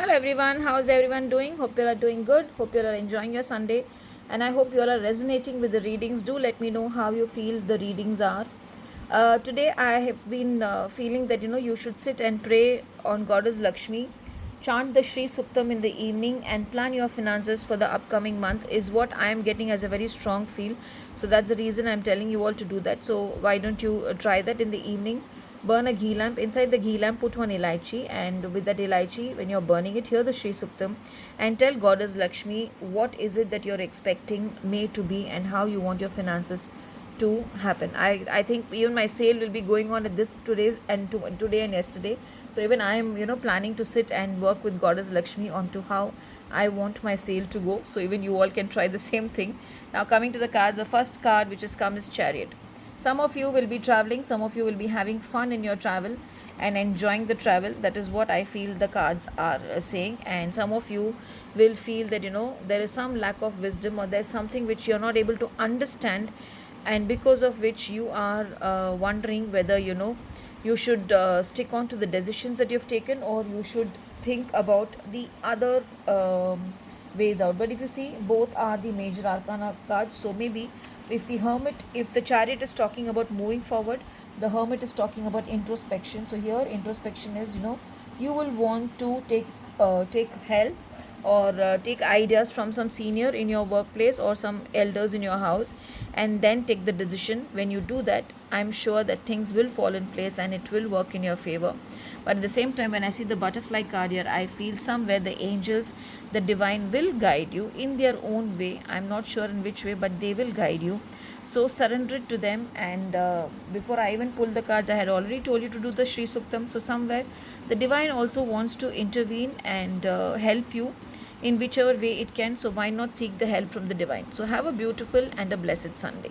Hello everyone, how's everyone doing? Hope you all are doing good. Hope you all are enjoying your Sunday, and I hope you all are resonating with the readings. Do let me know how you feel the readings are. Today I have been feeling that you should sit and pray on Goddess Lakshmi, chant the Shri Suktam in the evening, and plan your finances for the upcoming month. Is what I am getting as a very strong feel. So that's the reason I'm telling you all to do that. So why don't you try that in the evening? Burn a ghee lamp. Inside the ghee lamp, put one elaichi, and with that elaichi, when you're burning it, hear the Shri Suktam and tell Goddess Lakshmi what is it that you're expecting May to be and how you want your finances to happen. I think even my sale will be going on at this today and yesterday. So even I am planning to sit and work with Goddess Lakshmi on to how I want my sale to go. So even you all can try the same thing. Now coming to the cards, the first card which has come is Chariot. Some of you will be traveling, some of you will be having fun in your travel and enjoying the travel. That is what I feel the cards are saying. And some of you will feel that there is some lack of wisdom, or there's something which you're not able to understand, and because of which you are wondering whether you should stick on to the decisions that you've taken, or you should think about the other ways out. But if you see, both are the major arcana cards. So maybe if the Chariot is talking about moving forward, the Hermit is talking about introspection. So here introspection is you will want to take help, or take ideas from some senior in your workplace or some elders in your house, and then take the decision. When you do that, I'm sure that things will fall in place and it will work in your favor. But at the same time, when I see the butterfly card here, I feel somewhere the angels, the divine, will guide you in their own way. I'm not sure in which way, but they will guide you. So surrender it to them. And before I even pull the cards, I had already told you to do the Shri Suktam. So somewhere the divine also wants to intervene and help you in whichever way it can. So why not seek the help from the divine? So have a beautiful and a blessed Sunday.